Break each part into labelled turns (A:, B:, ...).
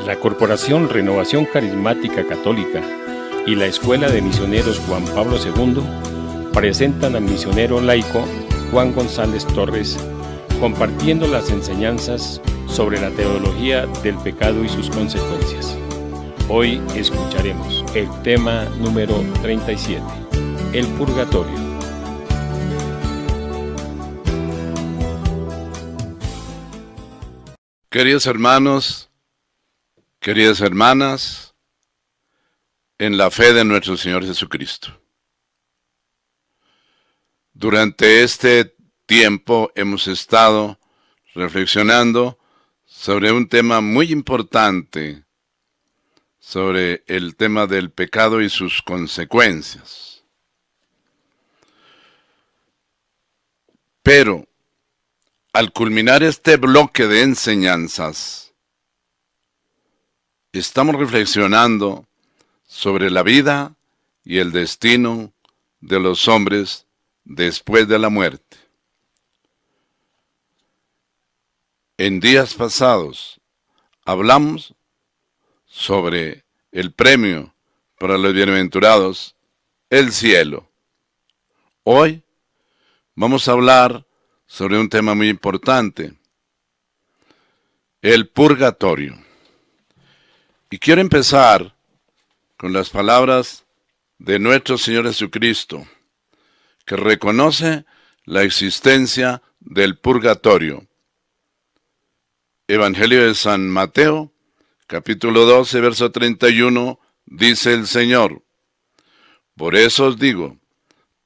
A: La Corporación Renovación Carismática Católica y la Escuela de Misioneros Juan Pablo II presentan al misionero laico Juan González Torres compartiendo las enseñanzas sobre la teología del pecado y sus consecuencias. Hoy escucharemos el tema número 37, el purgatorio.
B: Queridos hermanos, queridas hermanas, en la fe de nuestro Señor Jesucristo. Durante este tiempo hemos estado reflexionando sobre un tema muy importante, sobre el tema del pecado y sus consecuencias. Pero, al culminar este bloque de enseñanzas, estamos reflexionando sobre la vida y el destino de los hombres después de la muerte. En días pasados hablamos sobre el premio para los bienaventurados, el cielo. Hoy vamos a hablar sobre un tema muy importante, el purgatorio. Y quiero empezar con las palabras de nuestro Señor Jesucristo, que reconoce la existencia del purgatorio. Evangelio de San Mateo, capítulo 12, verso 31, dice el Señor: por eso os digo,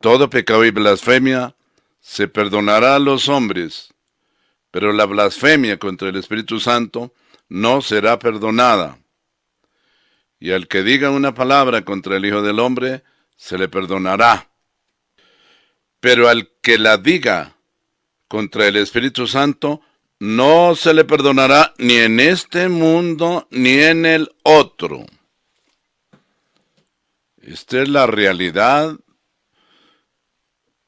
B: todo pecado y blasfemia se perdonará a los hombres, pero la blasfemia contra el Espíritu Santo no será perdonada. Y al que diga una palabra contra el Hijo del Hombre, se le perdonará. Pero al que la diga contra el Espíritu Santo, no se le perdonará ni en este mundo ni en el otro. Esta es la realidad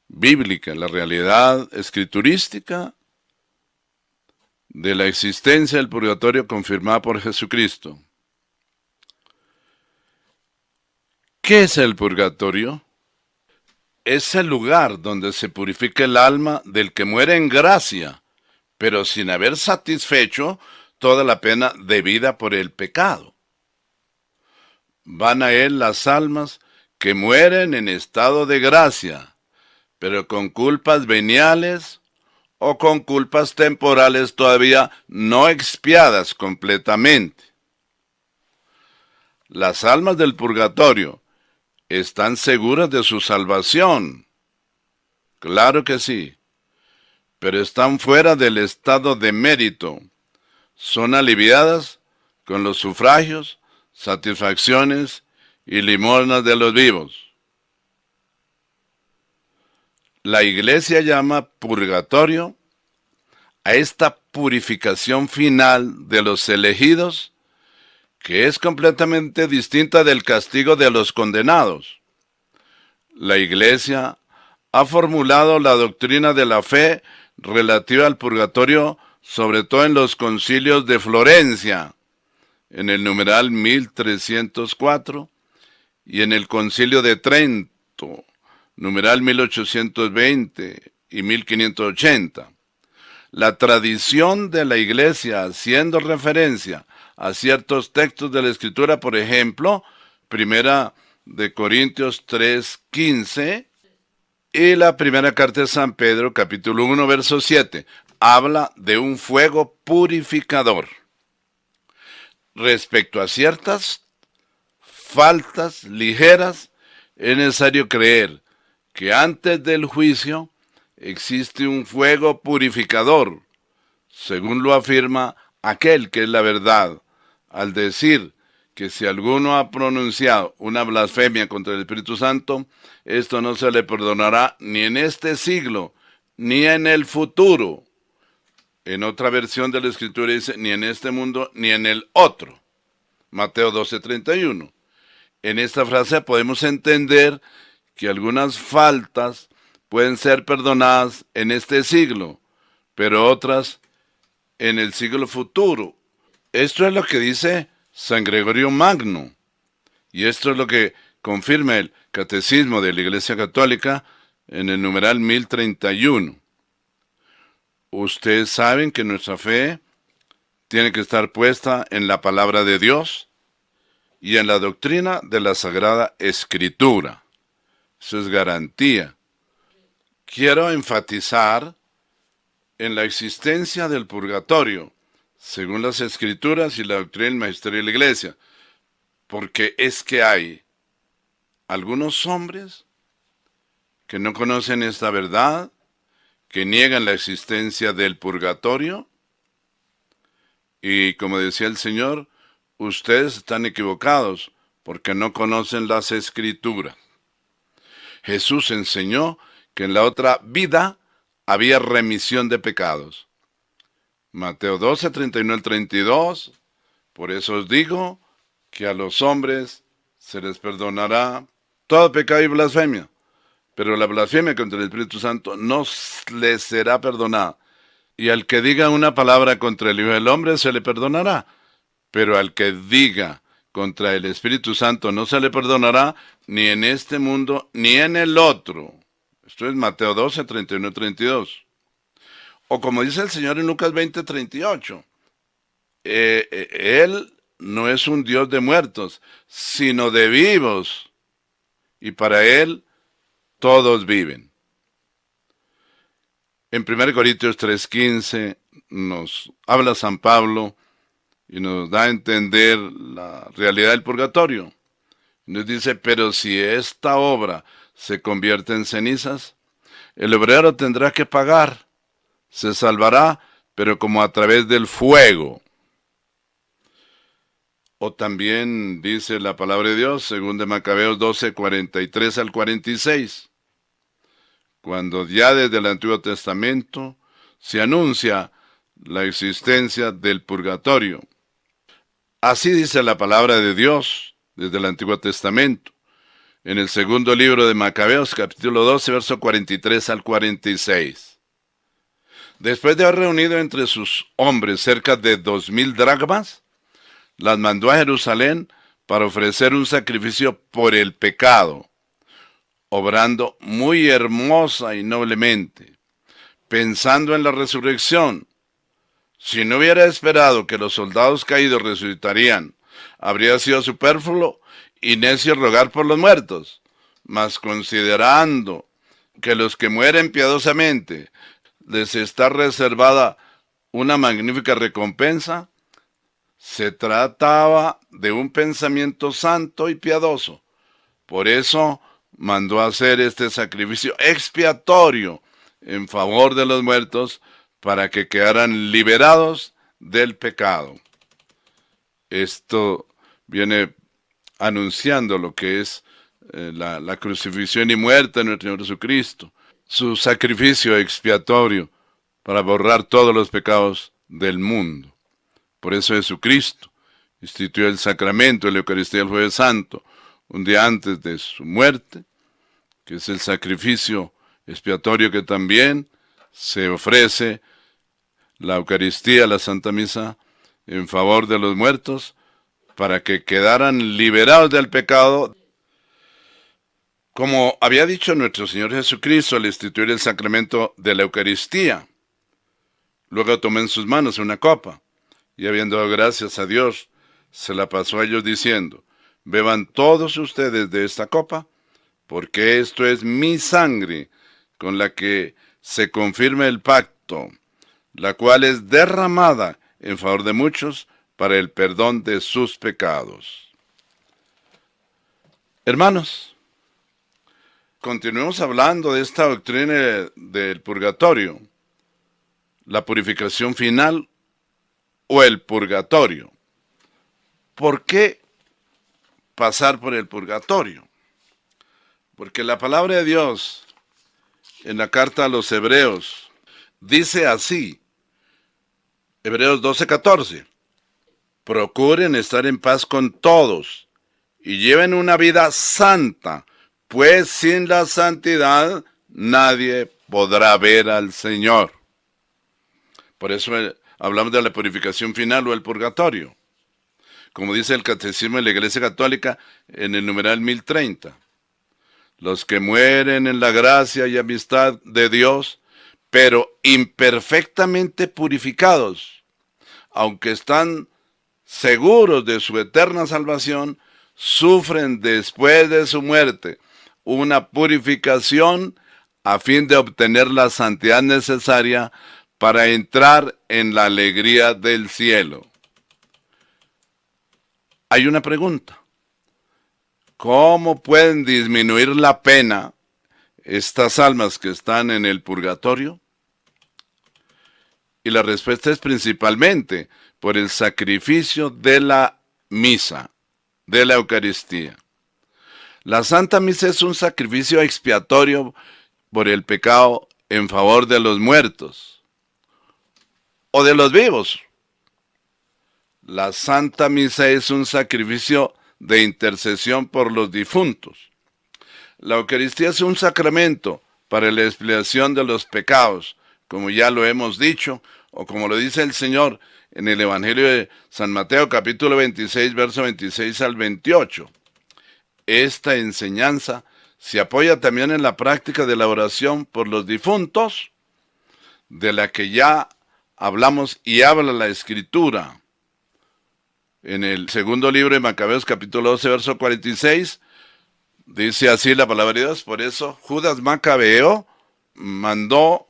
B: bíblica, la realidad escriturística de la existencia del purgatorio confirmada por Jesucristo. ¿Qué es el purgatorio? Es el lugar donde se purifica el alma del que muere en gracia, pero sin haber satisfecho toda la pena debida por el pecado. Van a él las almas que mueren en estado de gracia, pero con culpas veniales o con culpas temporales todavía no expiadas completamente. Las almas del purgatorio están seguras de su salvación. Claro que sí, pero están fuera del estado de mérito. Son aliviadas con los sufragios, satisfacciones y limosnas de los vivos. La Iglesia llama purgatorio a esta purificación final de los elegidos, que es completamente distinta del castigo de los condenados. La Iglesia ha formulado la doctrina de la fe relativa al purgatorio, sobre todo en los concilios de Florencia, en el numeral 1304, y en el concilio de Trento, numeral 1820 y 1580. La tradición de la Iglesia, haciendo referencia a ciertos textos de la Escritura, por ejemplo, Primera de Corintios 3:15 y la primera carta de San Pedro, capítulo 1, verso 7, habla de un fuego purificador. Respecto a ciertas faltas ligeras, es necesario creer que antes del juicio existe un fuego purificador, según lo afirma aquel que es la verdad, al decir que si alguno ha pronunciado una blasfemia contra el Espíritu Santo, esto no se le perdonará ni en este siglo, ni en el futuro. En otra versión de la Escritura dice, ni en este mundo, ni en el otro. Mateo 12:31. En esta frase podemos entender que algunas faltas pueden ser perdonadas en este siglo, pero otras en el siglo futuro. Esto es lo que dice San Gregorio Magno. Y esto es lo que confirma el Catecismo de la Iglesia Católica en el numeral 1031. Ustedes saben que nuestra fe tiene que estar puesta en la palabra de Dios y en la doctrina de la Sagrada Escritura. Eso es garantía. Quiero enfatizar en la existencia del purgatorio, según las Escrituras y la doctrina del Magisterio de la Iglesia, porque es que hay algunos hombres que no conocen esta verdad, que niegan la existencia del purgatorio, y como decía el Señor, ustedes están equivocados porque no conocen las Escrituras. Jesús enseñó que en la otra vida había remisión de pecados. Mateo 12, 31 al 32, por eso os digo que a los hombres se les perdonará todo pecado y blasfemia, pero la blasfemia contra el Espíritu Santo no les será perdonada. Y al que diga una palabra contra el Hijo del Hombre se le perdonará, pero al que diga contra el Espíritu Santo no se le perdonará, ni en este mundo, ni en el otro. Esto es Mateo 12, 31 y 32. O como dice el Señor en Lucas 20, 38. Él no es un Dios de muertos, sino de vivos. Y para Él todos viven. En 1 Corintios 3:15 nos habla San Pablo y nos da a entender la realidad del purgatorio. Nos dice, pero si esta obra se convierte en cenizas, el obrero tendrá que pagar. Se salvará, pero como a través del fuego. O también dice la palabra de Dios, según de Macabeos 12, 43 al 46. Cuando ya desde el Antiguo Testamento se anuncia la existencia del purgatorio. Así dice la palabra de Dios desde el Antiguo Testamento. En el segundo libro de Macabeos, capítulo 12, verso 43 al 46. Después de haber reunido entre sus hombres cerca de 2,000 dracmas, las mandó a Jerusalén para ofrecer un sacrificio por el pecado, obrando muy hermosa y noblemente, pensando en la resurrección. Si no hubiera esperado que los soldados caídos resucitarían, habría sido superfluo y necio rogar por los muertos. Mas considerando que los que mueren piadosamente les está reservada una magnífica recompensa, se trataba de un pensamiento santo y piadoso. Por eso mandó hacer este sacrificio expiatorio en favor de los muertos para que quedaran liberados del pecado. Esto viene anunciando lo que es la crucifixión y muerte de nuestro Señor Jesucristo, su sacrificio expiatorio para borrar todos los pecados del mundo. Por eso Jesucristo instituyó el sacramento de la Eucaristía del Jueves Santo, un día antes de su muerte, que es el sacrificio expiatorio que también se ofrece la Eucaristía, la Santa Misa, en favor de los muertos, para que quedaran liberados del pecado. Como había dicho nuestro Señor Jesucristo al instituir el sacramento de la Eucaristía, luego tomó en sus manos una copa, y habiendo dado gracias a Dios, se la pasó a ellos diciendo, beban todos ustedes de esta copa, porque esto es mi sangre, con la que se confirma el pacto, la cual es derramada en favor de muchos para el perdón de sus pecados. Hermanos, continuemos hablando de esta doctrina del purgatorio, la purificación final o el purgatorio. ¿Por qué pasar por el purgatorio? Porque la palabra de Dios en la carta a los Hebreos dice así, Hebreos 12:14, procuren estar en paz con todos y lleven una vida santa, pues sin la santidad nadie podrá ver al Señor. Por eso hablamos de la purificación final o el purgatorio. como dice el Catecismo de la Iglesia Católica en el numeral 1030. Los que mueren en la gracia y amistad de Dios, pero imperfectamente purificados, aunque están seguros de su eterna salvación, sufren después de su muerte una purificación a fin de obtener la santidad necesaria para entrar en la alegría del cielo. Hay una pregunta. ¿Cómo pueden disminuir la pena estas almas que están en el purgatorio? Y la respuesta es principalmente por el sacrificio de la misa, de la Eucaristía. La Santa Misa es un sacrificio expiatorio por el pecado en favor de los muertos o de los vivos. La Santa Misa es un sacrificio de intercesión por los difuntos. La Eucaristía es un sacramento para la expiación de los pecados, como ya lo hemos dicho, o como lo dice el Señor en el Evangelio de San Mateo, capítulo 26, verso 26 al 28. Esta enseñanza se apoya también en la práctica de la oración por los difuntos, de la que ya hablamos y habla la Escritura. En el segundo libro de Macabeos, capítulo 12, verso 46, dice así la palabra de Dios: por eso Judas Macabeo mandó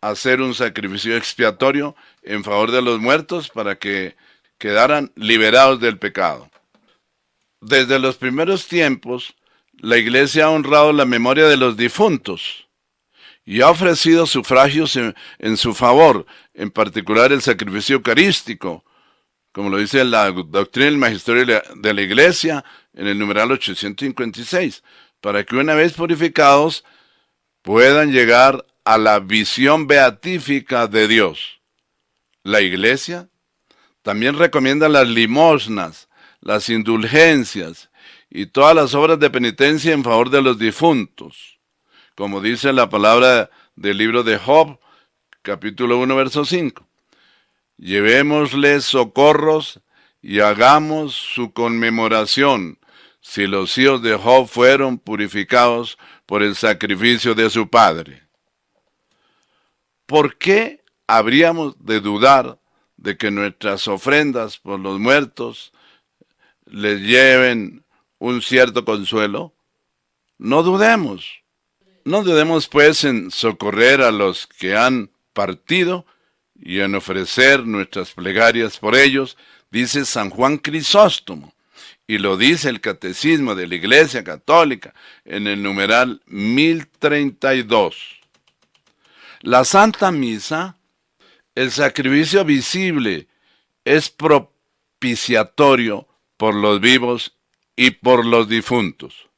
B: hacer un sacrificio expiatorio en favor de los muertos para que quedaran liberados del pecado. Desde los primeros tiempos, la Iglesia ha honrado la memoria de los difuntos y ha ofrecido sufragios en su favor, en particular el sacrificio eucarístico, como lo dice la doctrina del magisterio de la Iglesia en el numeral 856, para que una vez purificados puedan llegar a la visión beatífica de Dios. La Iglesia también recomienda las limosnas, las indulgencias y todas las obras de penitencia en favor de los difuntos, como dice la palabra del libro de Job, capítulo 1, verso 5. Llevémosles socorros y hagamos su conmemoración, si los hijos de Job fueron purificados por el sacrificio de su padre. ¿Por qué habríamos de dudar de que nuestras ofrendas por los muertos les lleven un cierto consuelo? No dudemos. No dudemos pues en socorrer a los que han partido y en ofrecer nuestras plegarias por ellos, dice San Juan Crisóstomo, y lo dice el Catecismo de la Iglesia Católica en el numeral 1032. La Santa Misa, el sacrificio visible, es propiciatorio por los vivos y por los difuntos.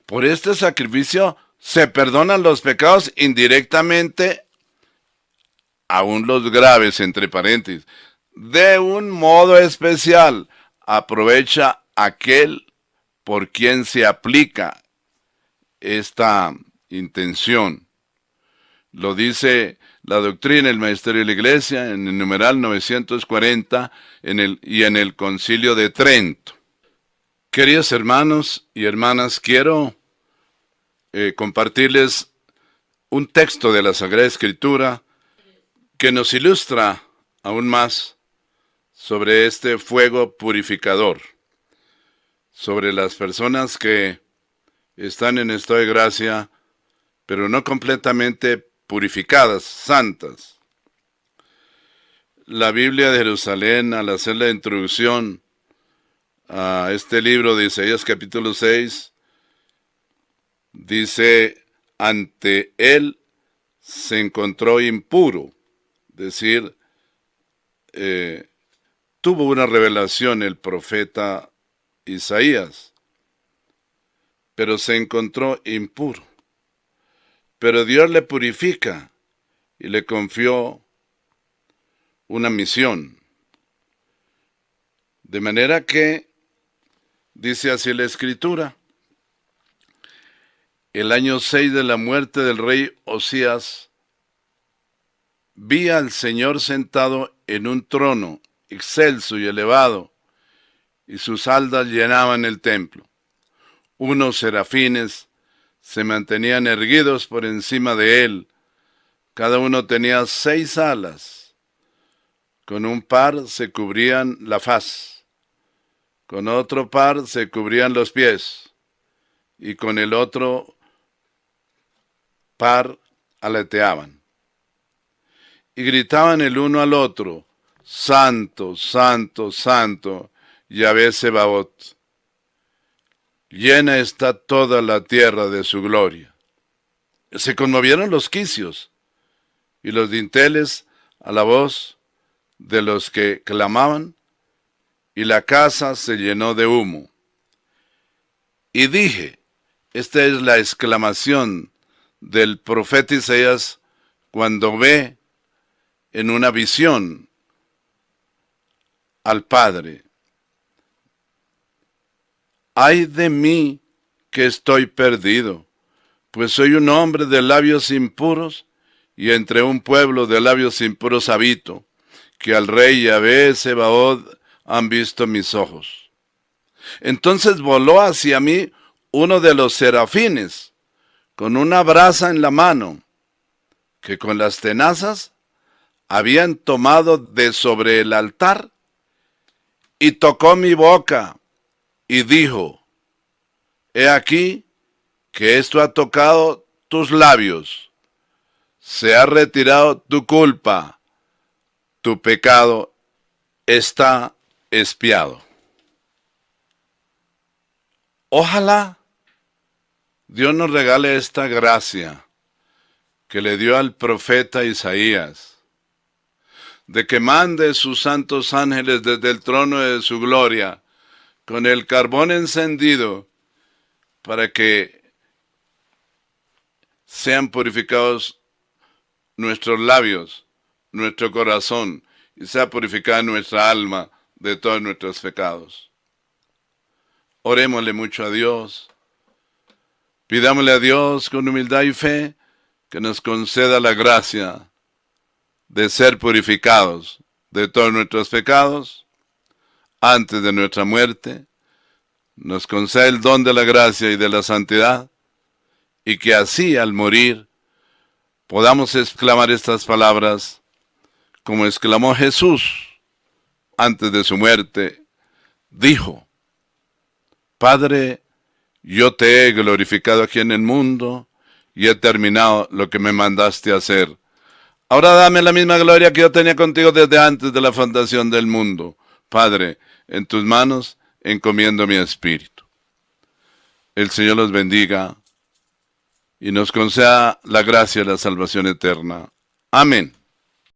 B: Por este sacrificio se perdonan los pecados indirectamente, aún los graves, entre paréntesis. De un modo especial, aprovecha aquel por quien se aplica esta intención. Lo dice la doctrina, el magisterio de la Iglesia, en el numeral 940 y en el Concilio de Trento. Queridos hermanos y hermanas, quiero compartirles un texto de la Sagrada Escritura que nos ilustra aún más sobre este fuego purificador, sobre las personas que están en estado de gracia, pero no completamente purificadas, santas. La Biblia de Jerusalén, al hacer la introducción a este libro de Isaías capítulo 6, dice: ante él se encontró impuro, es decir, tuvo una revelación el profeta Isaías, pero se encontró impuro. Pero Dios le purifica y le confió una misión. De manera que, dice así la Escritura, el año 6 de la muerte del rey Osías, vi al Señor sentado en un trono excelso y elevado, y sus alas llenaban el templo. Unos serafines se mantenían erguidos por encima de él. Cada uno tenía 6 alas. Con un par se cubrían la faz, con otro par se cubrían los pies, y con el otro par aleteaban. Y gritaban el uno al otro: Santo, Santo, Santo, Yahvé Sebaot. Llena está toda la tierra de su gloria. Se conmovieron los quicios y los dinteles a la voz de los que clamaban, y la casa se llenó de humo. Y dije, esta es la exclamación del profeta Isaías cuando ve en una visión al Padre: ay de mí que estoy perdido, pues soy un hombre de labios impuros, y entre un pueblo de labios impuros habito, que al rey Yahvé Sebaot han visto mis ojos. Entonces voló hacia mí uno de los serafines, con una brasa en la mano, que con las tenazas habían tomado de sobre el altar, y tocó mi boca, y dijo: he aquí que esto ha tocado tus labios, se ha retirado tu culpa, tu pecado está expiado. Ojalá Dios nos regale esta gracia que le dio al profeta Isaías, de que mande sus santos ángeles desde el trono de su gloria, con el carbón encendido, para que sean purificados nuestros labios, nuestro corazón, y sea purificada nuestra alma de todos nuestros pecados. Orémosle mucho a Dios, pidámosle a Dios con humildad y fe que nos conceda la gracia de ser purificados de todos nuestros pecados antes de nuestra muerte, nos conceda el don de la gracia y de la santidad, y que así al morir podamos exclamar estas palabras como exclamó Jesús antes de su muerte. Dijo: Padre, yo te he glorificado aquí en el mundo y he terminado lo que me mandaste a hacer. Ahora dame la misma gloria que yo tenía contigo desde antes de la fundación del mundo. Padre, en tus manos encomiendo mi espíritu. El Señor los bendiga y nos conceda la gracia y la salvación eterna. Amén.